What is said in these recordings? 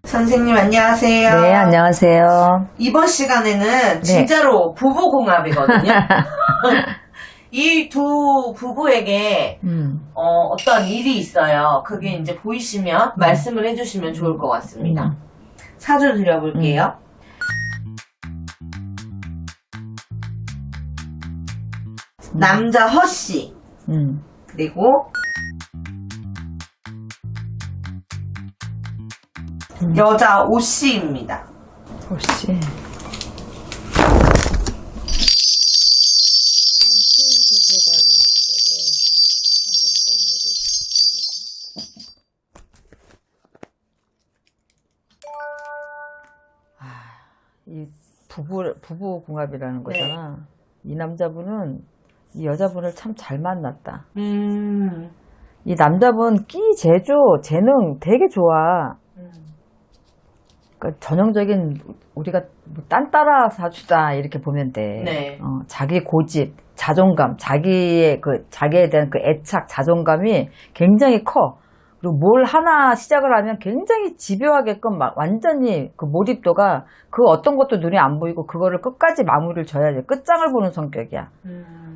선생님 안녕하세요. 네, 안녕하세요. 이번 시간에는 진짜로 부부궁합이거든요. 이 두 부부에게 어떤 일이 있어요. 그게 이제 보이시면 말씀을 해주시면 좋을 것 같습니다. 사주 드려볼게요. 남자 허씨 그리고 여자 오씨입니다. 혹시 이 부부 궁합이라는 거잖아. 이 남자분은 이 여자분을 참 잘 만났다. 이 남자분 끼, 재주, 재능 되게 좋아. 그러니까 전형적인 우리가 뭐 딴따라 사주다 이렇게 보면 돼. 네. 자기 고집, 자존감, 자기에 대한 그 애착, 자존감이 굉장히 커. 그리고 뭘 하나 시작을 하면 굉장히 집요하게끔 막 완전히 그 몰입도가 그 어떤 것도 눈에 안 보이고 그거를 끝까지 마무리를 져야 돼. 끝장을 보는 성격이야.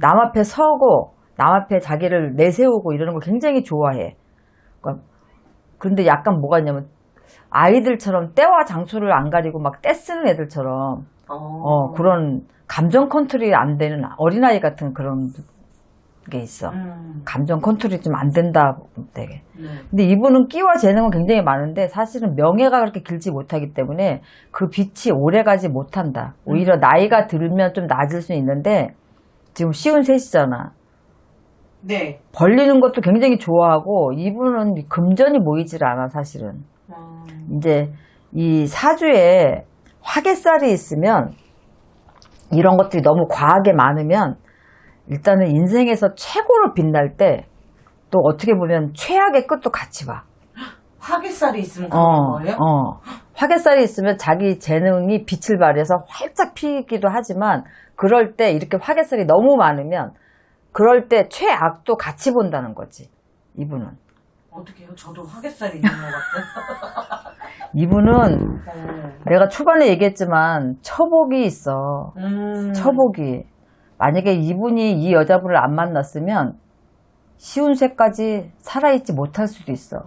남 앞에 서고 남 앞에 자기를 내세우고 이러는 걸 굉장히 좋아해. 그런데 약간 뭐가 있냐면 아이들처럼 때와 장소를 안 가리고 막 떼쓰는 애들처럼 그런 감정 컨트롤이 안 되는 어린아이 같은 그런 게 있어. 감정 컨트롤이 좀 안 된다 되게. 근데 이분은 끼와 재능은 굉장히 많은데 사실은 명예가 그렇게 길지 못하기 때문에 그 빛이 오래가지 못한다. 오히려 나이가 들면 좀 낮을 수 있는데 지금 쉬운 셋이잖아. 네. 벌리는 것도 굉장히 좋아하고 이분은 금전이 모이질 않아 사실은. 이제 이 사주에 화개살이 있으면 이런 것들이 너무 과하게 많으면 일단은 인생에서 최고로 빛날 때 또 어떻게 보면 최악의 끝도 같이 봐. 화개살이 있으면 그런 거예요? 화개살이 있으면 자기 재능이 빛을 발해서 활짝 피기도 하지만 그럴 때 이렇게 화개살이 너무 많으면 그럴 때 최악도 같이 본다는 거지. 이분은. 어떻게 해요? 저도 화개살이 있는 것 같아요. 이분은 내가 초반에 얘기했지만 처복이 있어. 처복이. 만약에 이분이 이 여자분을 안 만났으면 쉬운 새까지 살아있지 못할 수도 있어.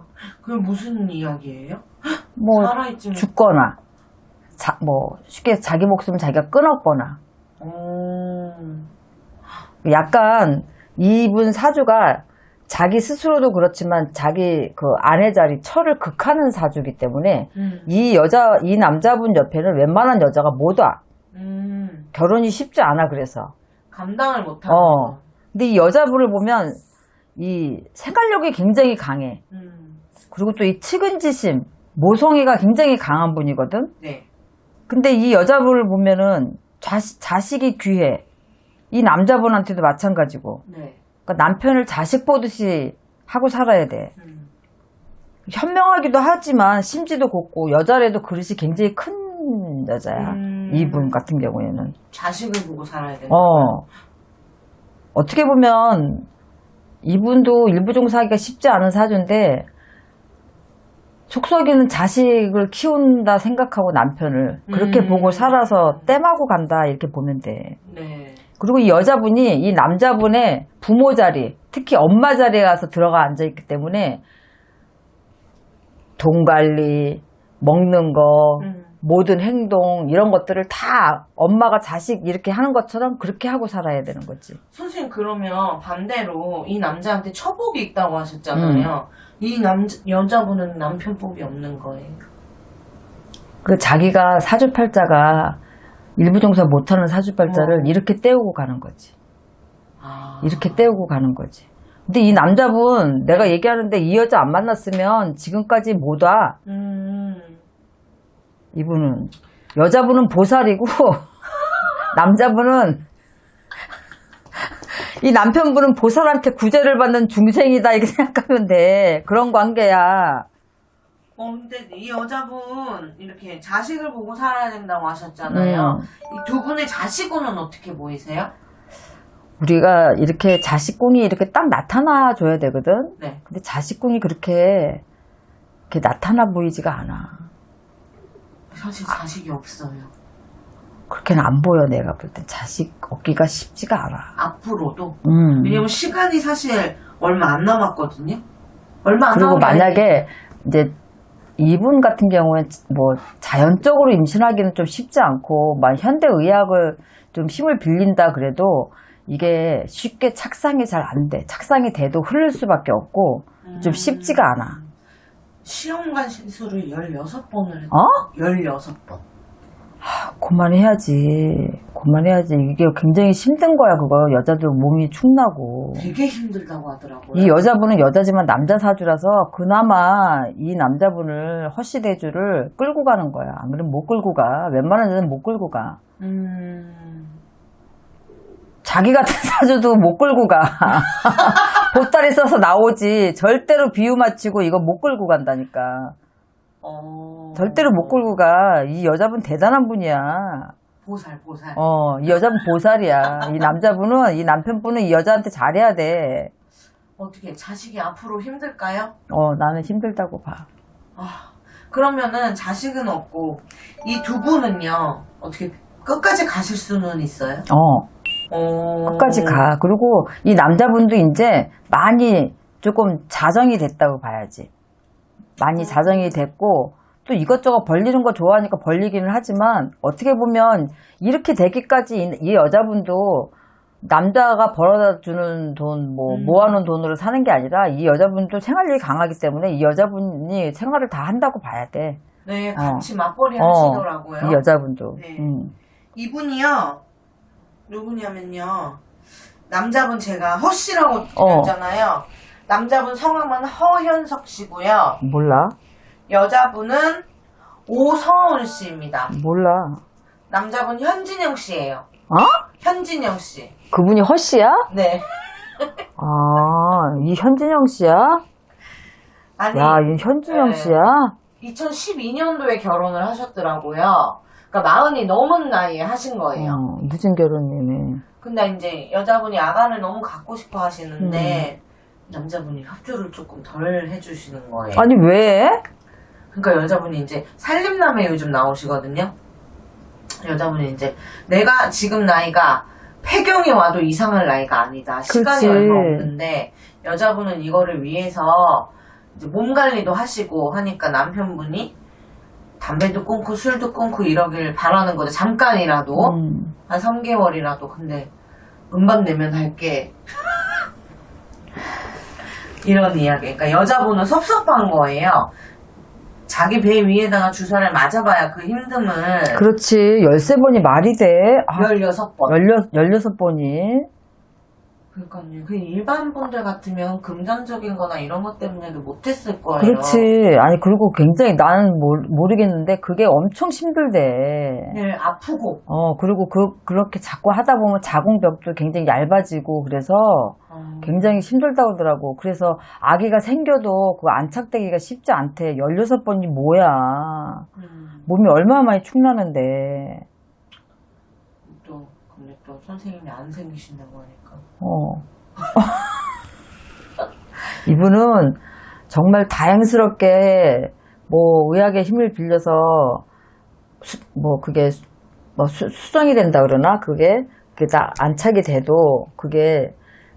그럼 무슨 이야기예요? 뭐 살아있지 죽거나 뭐 쉽게 자기 목숨을 자기가 끊었거나. 약간 이분 사주가 자기 스스로도 그렇지만 자기 그 아내 자리 처를 극하는 사주기 때문에 이 남자분 옆에는 웬만한 여자가 못 와. 결혼이 쉽지 않아. 그래서 감당을 못하고. 근데 이 여자분을 보면 이 생활력이 굉장히 강해. 그리고 또 이 측은지심, 모성애가 굉장히 강한 분이거든. 네. 근데 이 여자분을 보면은 자식이 귀해. 이 남자분한테도 마찬가지고. 네. 그러니까 남편을 자식 보듯이 하고 살아야 돼. 현명하기도 하지만 심지도 곱고 여자래도 그릇이 굉장히 큰 여자야. 이분 같은 경우에는. 자식을 보고 살아야 돼. 어떻게 보면 이분도 일부종사하기가 쉽지 않은 사주인데 속썩이는 자식을 키운다 생각하고 남편을 그렇게 보고 살아서 땜하고 간다 이렇게 보면 돼. 네. 그리고 이 여자분이 이 남자분의 부모 자리, 특히 엄마 자리에 가서 들어가 앉아있기 때문에 돈 관리, 먹는 거, 모든 행동 이런 것들을 다 엄마가 자식 이렇게 하는 것처럼 그렇게 하고 살아야 되는 거지. 선생님 그러면 반대로 이 남자한테 처복이 있다고 하셨잖아요. 이 여자분은 남편복이 없는 거예요. 그 자기가 사주팔자가 일부종사 못하는 사주팔자를 이렇게 떼우고 가는 거지. 이렇게 떼우고 가는 거지. 근데 이 남자분 내가 얘기하는데 이 여자 안 만났으면 지금까지 못 와. 이분은 여자분은 보살이고 남자분은 이 남편분은 보살한테 구제를 받는 중생이다 이렇게 생각하면 돼. 그런 관계야. 근데 이 여자분 이렇게 자식을 보고 살아야 된다고 하셨잖아요. 이 두 분의 자식운은 어떻게 보이세요? 우리가 이렇게 자식궁이 이렇게 딱 나타나 줘야 되거든. 네. 근데 자식궁이 그렇게 나타나 보이지가 않아. 사실 자식이 없어요. 그렇게는 안 보여, 내가 볼 땐. 자식 얻기가 쉽지가 않아. 앞으로도. 왜냐면 시간이 사실 얼마 안 남았거든요. 얼마 안 그리고 남았는데. 만약에 이제 이분 같은 경우는 뭐 자연적으로 임신하기는 좀 쉽지 않고 막 현대의학을 좀 힘을 빌린다 그래도 이게 쉽게 착상이 잘 안 돼. 착상이 돼도 흐를 수밖에 없고 좀 쉽지가 않아. 시험관 시술을 16번을 했어. 16번. 그만해야지. 그만해야지. 이게 굉장히 힘든 거야, 그거. 여자들 몸이 축나고. 되게 힘들다고 하더라고요. 이 여자분은 여자지만 남자 사주라서 그나마 이 남자분을 허시대주를 끌고 가는 거야. 안 그러면 못 끌고 가. 웬만한 여자는 못 끌고 가. 자기 같은 사주도 못 끌고 가. 보따리 써서 나오지. 절대로 비유 맞추고 이거 못 끌고 간다니까. 절대로 못 끌고 가. 이 여자분 대단한 분이야. 보살. 이 여자분 보살이야. 이 남자분은, 이 남편분은 이 여자한테 잘해야 돼. 어떻게 자식이 앞으로 힘들까요? 나는 힘들다고 봐. 그러면은 자식은 없고 이 두 분은요 어떻게 끝까지 가실 수는 있어요? 끝까지 가. 그리고 이 남자분도 이제 많이 조금 자정이 됐다고 봐야지. 많이 자정이 됐고 또 이것저것 벌리는 거 좋아하니까 벌리기는 하지만 어떻게 보면 이렇게 되기까지 이 여자분도 남자가 벌어다 주는 돈, 모아놓은 돈으로 사는 게 아니라 이 여자분도 생활력이 강하기 때문에 이 여자분이 생활을 다 한다고 봐야 돼. 네, 같이 맞벌이 하시더라고요. 이 여자분도. 네. 이분이요, 누구냐면요, 남자분 제가 허씨라고 드렸잖아요. 남자분 성함은 허현석 씨고요. 몰라. 여자분은 오성훈 씨입니다. 몰라. 남자분 현진영 씨예요. 현진영 씨. 그분이 허씨야? 네. 이 현진영 씨야? 아니. 야, 이 현진영 씨야? 2012년도에 결혼을 하셨더라고요. 그러니까 40이 넘은 나이에 하신 거예요. 무슨 결혼이네. 근데 이제 여자분이 아가를 너무 갖고 싶어 하시는데 남자분이 협조를 조금 덜 해주시는 거예요. 아니, 왜? 그러니까 여자분이 이제 살림남에 요즘 나오시거든요. 여자분이 이제 내가 지금 나이가 폐경이 와도 이상할 나이가 아니다. 시간이 그치. 얼마 없는데 여자분은 이거를 위해서 이제 몸 관리도 하시고 하니까 남편분이 담배도 끊고 술도 끊고 이러길 바라는 거죠. 잠깐이라도 한 3개월이라도. 근데 음반 내면 할게 이런 이야기. 그러니까 여자분은 섭섭한 거예요. 자기 배 위에다가 주사를 맞아봐야 그 힘듦을. 그렇지. 13번이 말이 돼. 16번. 16번이. 그러니까요. 그 일반 분들 같으면 금전적인 거나 이런 것 때문에도 못했을 거예요. 그렇지. 아니, 그리고 굉장히 나는 모르겠는데 그게 엄청 힘들대. 네, 아프고. 그리고 그렇게 자꾸 하다 보면 자궁벽도 굉장히 얇아지고 그래서 굉장히 힘들다고 하더라고. 그래서 아기가 생겨도 그 안착되기가 쉽지 않대. 16번이 뭐야. 몸이 얼마나 많이 축나는데. 근데 또 선생님이 안 생기신다고 하니까. 이분은 정말 다행스럽게 의학의 힘을 빌려서 그게 수정이 된다 그러나 그게 다 안착이 돼도 그게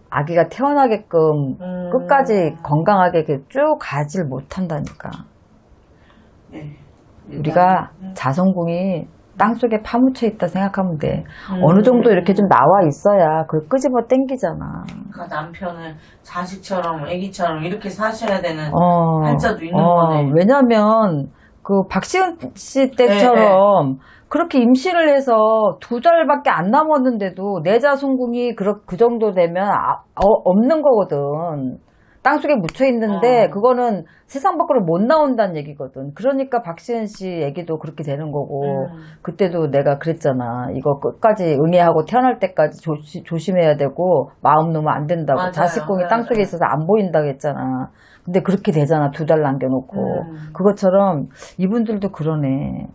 아기가 태어나게끔 끝까지 건강하게 이렇게 쭉 가질 못한다니까. 네. 우리가 자성궁이 땅속에 파묻혀 있다 생각하면 돼. 어느 정도 이렇게 좀 나와 있어야 그걸 끄집어 당기잖아. 그러니까 남편을 자식처럼 애기처럼 이렇게 사셔야 되는 한자도 있는 거네. 왜냐면 그 박시은 씨 때처럼 그렇게 임신을 해서 2달밖에 안 남았는데도 내자성궁이 그 정도 되면 없는 거거든. 땅속에 묻혀 있는데 그거는 세상 밖으로 못 나온다는 얘기거든. 그러니까 박시은 씨 얘기도 그렇게 되는 거고 그때도 내가 그랬잖아. 이거 끝까지 응애하고 태어날 때까지 조심해야 되고 마음 놓으면 안 된다고. 맞아요. 자식궁이 땅속에 있어서 안 보인다고 했잖아. 근데 그렇게 되잖아. 2달 남겨놓고. 그것처럼 이분들도 그러네.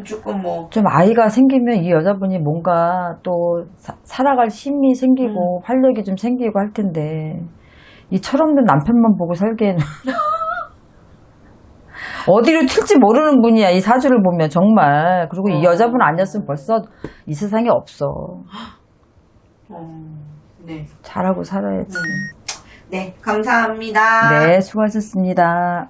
조금 좀 아이가 생기면 이 여자분이 뭔가 또 살아갈 힘이 생기고 활력이 좀 생기고 할 텐데 이 철없는 남편만 보고 살기에는 어디로 튈지 모르는 분이야, 이 사주를 보면, 정말. 그리고 이 여자분 아니었으면 벌써 이 세상에 없어. 네. 잘하고 살아야지. 네, 감사합니다. 네, 수고하셨습니다.